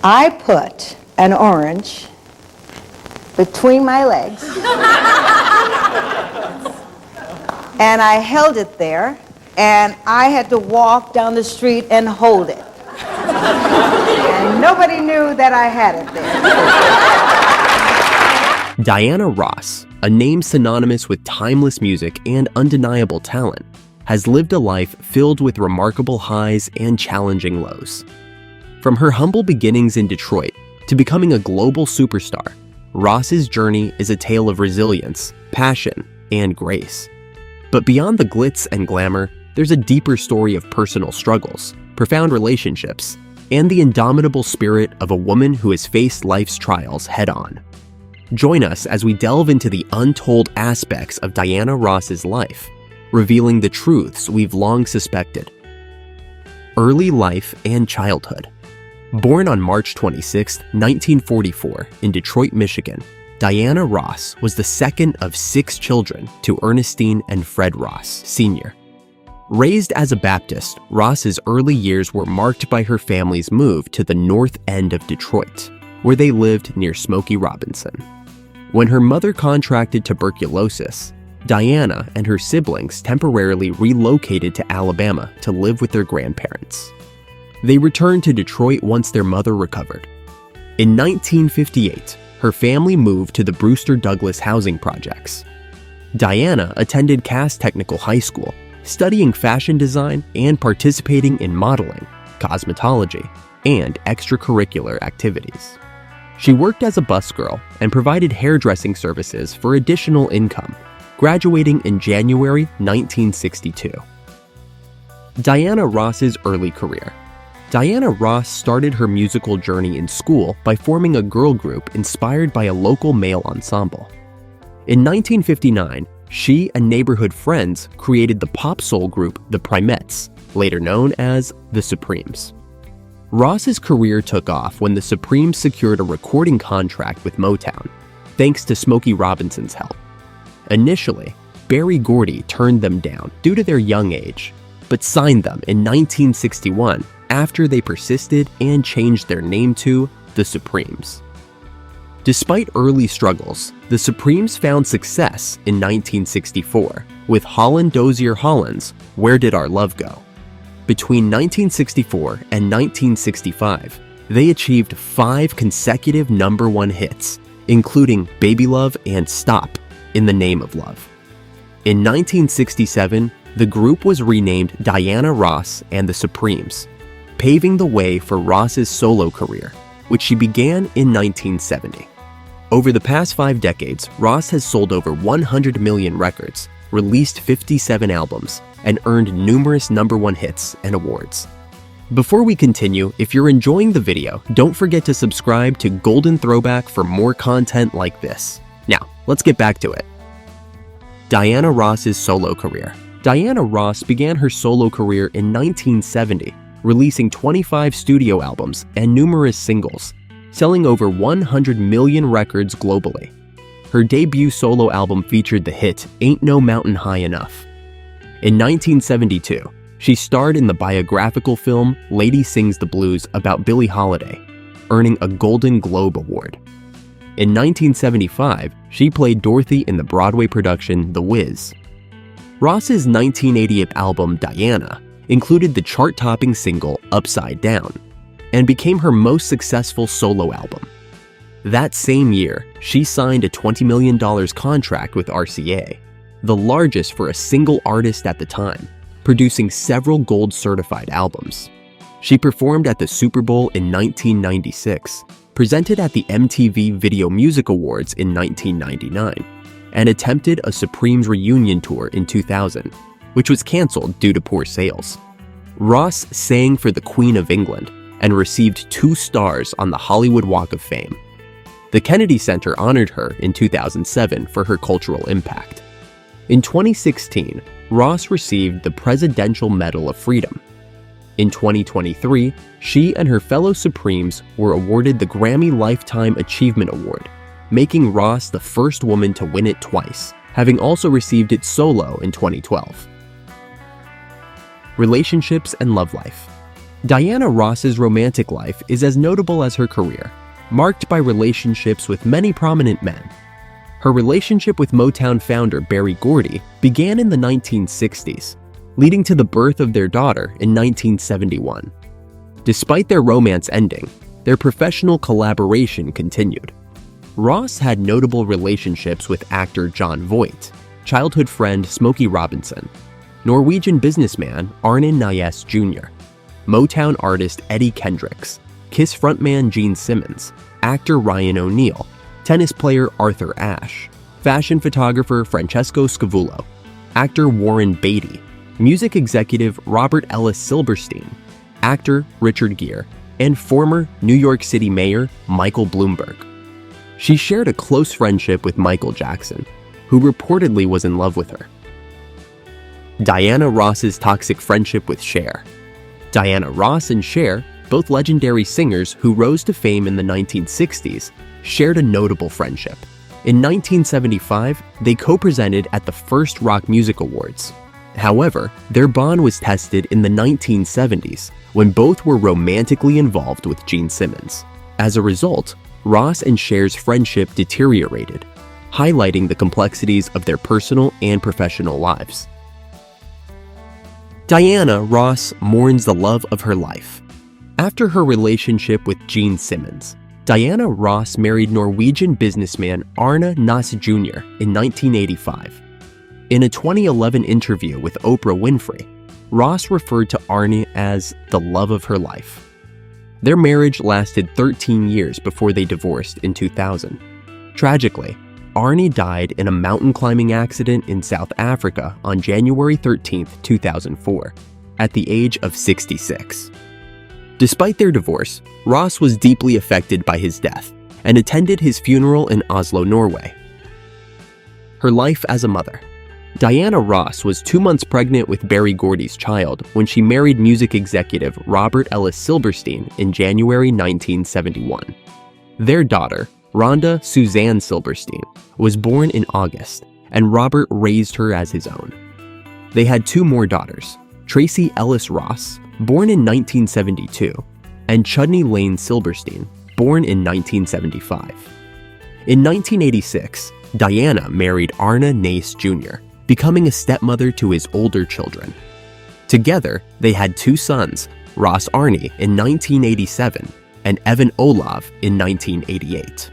I put an orange between my legs and I held it there, and I had to walk down the street and hold it. And nobody knew that I had it there. Diana Ross, a name synonymous with timeless music and undeniable talent, has lived a life filled with remarkable highs and challenging lows. From her humble beginnings in Detroit to becoming a global superstar, Ross's journey is a tale of resilience, passion, and grace. But beyond the glitz and glamour, there's a deeper story of personal struggles, profound relationships, and the indomitable spirit of a woman who has faced life's trials head-on. Join us as we delve into the untold aspects of Diana Ross's life, revealing the truths we've long suspected. Early life and childhood. Born on March 26, 1944, in Detroit, Michigan, Diana Ross was the second of 6 children to Ernestine and Fred Ross, Sr. Raised as a Baptist, Ross's early years were marked by her family's move to the north end of Detroit, where they lived near Smokey Robinson. When her mother contracted tuberculosis, Diana and her siblings temporarily relocated to Alabama to live with their grandparents. They returned to Detroit once their mother recovered. In 1958, her family moved to the Brewster Douglass housing projects. Diana attended Cass Technical High School, studying fashion design and participating in modeling, cosmetology, and extracurricular activities. She worked as a busgirl and provided hairdressing services for additional income, graduating in January 1962. Diana Ross's early career. Diana Ross started her musical journey in school by forming a girl group inspired by a local male ensemble. In 1959, she and neighborhood friends created the pop soul group The Primettes, later known as The Supremes. Ross's career took off when The Supremes secured a recording contract with Motown, thanks to Smokey Robinson's help. Initially, Berry Gordy turned them down due to their young age, but signed them in 1961 after they persisted and changed their name to The Supremes. Despite early struggles, The Supremes found success in 1964 with Holland Dozier Holland's Where Did Our Love Go? Between 1964 and 1965, they achieved 5 consecutive #1 hits, including Baby Love and Stop, in the Name of Love. In 1967, the group was renamed Diana Ross and the Supremes, paving the way for Ross's solo career, which she began in 1970. Over the past 5 decades, Ross has sold over 100 million records, released 57 albums, and earned numerous #1 hits and awards. Before we continue, if you're enjoying the video, don't forget to subscribe to Golden Throwback for more content like this. Now, let's get back to it. Diana Ross's solo career. Diana Ross began her solo career in 1970, releasing 25 studio albums and numerous singles, selling over 100 million records globally. Her debut solo album featured the hit Ain't No Mountain High Enough. In 1972, she starred in the biographical film Lady Sings the Blues about Billie Holiday, earning a Golden Globe Award. In 1975, she played Dorothy in the Broadway production The Wiz. Ross's 1988 album Diana included the chart-topping single Upside Down and became her most successful solo album. That same year, she signed a $20 million contract with RCA, the largest for a single artist at the time, producing several gold-certified albums. She performed at the Super Bowl in 1996, presented at the MTV Video Music Awards in 1999, and attempted a Supremes reunion tour in 2000, which was canceled due to poor sales. Ross sang for the Queen of England and received 2 stars on the Hollywood Walk of Fame. The Kennedy Center honored her in 2007 for her cultural impact. In 2016, Ross received the Presidential Medal of Freedom. In 2023, she and her fellow Supremes were awarded the Grammy Lifetime Achievement Award, making Ross the first woman to win it twice, having also received it solo in 2012. Relationships and love life. Diana Ross's romantic life is as notable as her career, marked by relationships with many prominent men. Her relationship with Motown founder Berry Gordy began in the 1960s, leading to the birth of their daughter in 1971. Despite their romance ending, their professional collaboration continued. Ross had notable relationships with actor Jon Voight, childhood friend Smokey Robinson, Norwegian businessman Arne Næss Jr., Motown artist Eddie Kendricks, Kiss frontman Gene Simmons, actor Ryan O'Neal, tennis player Arthur Ashe, fashion photographer Francesco Scavullo, actor Warren Beatty, music executive Robert Ellis Silberstein, actor Richard Gere, and former New York City Mayor Michael Bloomberg. She shared a close friendship with Michael Jackson, who reportedly was in love with her. Diana Ross's toxic friendship with Cher. Diana Ross and Cher, both legendary singers who rose to fame in the 1960s, shared a notable friendship. In 1975, they co-presented at the first Rock Music Awards. However, their bond was tested in the 1970s when both were romantically involved with Gene Simmons. As a result, Ross and Cher's friendship deteriorated, highlighting the complexities of their personal and professional lives. Diana Ross mourns the love of her life. After her relationship with Gene Simmons, Diana Ross married Norwegian businessman Arne Næss Jr. in 1985. In a 2011 interview with Oprah Winfrey, Ross referred to Arne as the love of her life. Their marriage lasted 13 years before they divorced in 2000. Tragically, Arne died in a mountain climbing accident in South Africa on January 13, 2004, at the age of 66. Despite their divorce, Ross was deeply affected by his death and attended his funeral in Oslo, Norway. Her life as a mother. Diana Ross was 2 months pregnant with Berry Gordy's child when she married music executive Robert Ellis Silberstein in January 1971. Their daughter, Rhonda Suzanne Silberstein, was born in August, and Robert raised her as his own. They had 2 more daughters, Tracy Ellis Ross, born in 1972, and Chudney Lane Silberstein, born in 1975. In 1986, Diana married Arne Næss Jr., becoming a stepmother to his older children. Together, they had 2 sons, Ross Arne in 1987 and Evan Olav in 1988.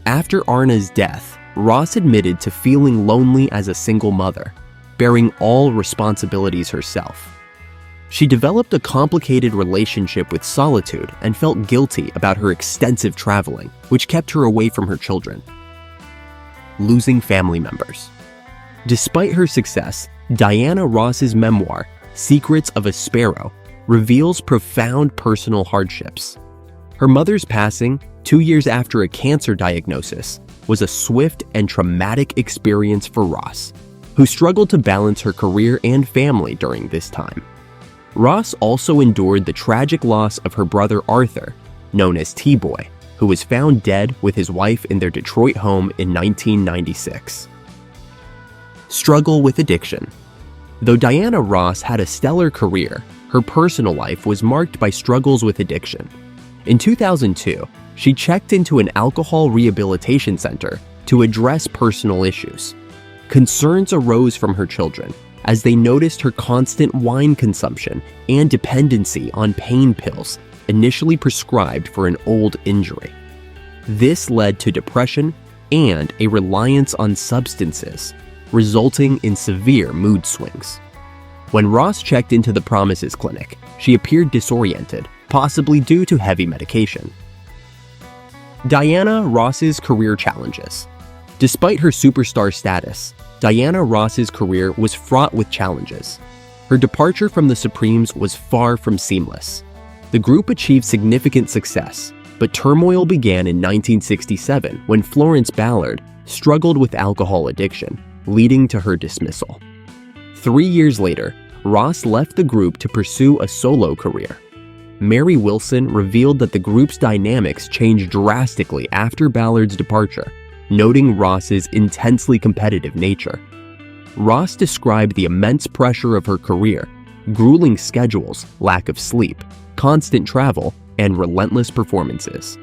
After Arne's death, Ross admitted to feeling lonely as a single mother, bearing all responsibilities herself. She developed a complicated relationship with solitude and felt guilty about her extensive traveling, which kept her away from her children. Losing family members. Despite her success, Diana Ross's memoir, Secrets of a Sparrow, reveals profound personal hardships. Her mother's passing, 2 years after a cancer diagnosis, was a swift and traumatic experience for Ross, who struggled to balance her career and family during this time. Ross also endured the tragic loss of her brother Arthur, known as T-Boy, who was found dead with his wife in their Detroit home in 1996. Struggle with addiction. Though Diana Ross had a stellar career, her personal life was marked by struggles with addiction. In 2002, she checked into an alcohol rehabilitation center to address personal issues. Concerns arose from her children as they noticed her constant wine consumption and dependency on pain pills initially prescribed for an old injury. This led to depression and a reliance on substances, resulting in severe mood swings. When Ross checked into the Promises Clinic, she appeared disoriented, possibly due to heavy medication. Diana Ross's career challenges. Despite her superstar status, Diana Ross's career was fraught with challenges. Her departure from the Supremes was far from seamless. The group achieved significant success, but turmoil began in 1967 when Florence Ballard struggled with alcohol addiction, leading to her dismissal. 3 years later, Ross left the group to pursue a solo career. Mary Wilson revealed that the group's dynamics changed drastically after Ballard's departure, noting Ross's intensely competitive nature. Ross described the immense pressure of her career, grueling schedules, lack of sleep, constant travel, and relentless performances.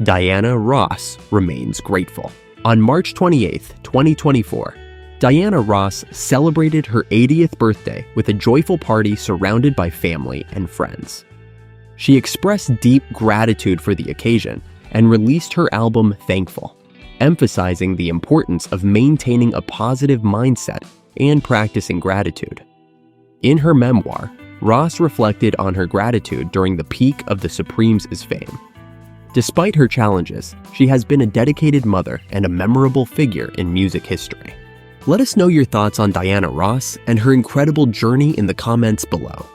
Diana Ross remains grateful. On March 28, 2024, Diana Ross celebrated her 80th birthday with a joyful party surrounded by family and friends. She expressed deep gratitude for the occasion and released her album Thankful, emphasizing the importance of maintaining a positive mindset and practicing gratitude. In her memoir, Ross reflected on her gratitude during the peak of the Supremes' fame. Despite her challenges, she has been a dedicated mother and a memorable figure in music history. Let us know your thoughts on Diana Ross and her incredible journey in the comments below.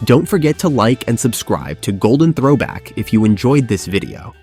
Don't forget to like and subscribe to Golden Throwback if you enjoyed this video.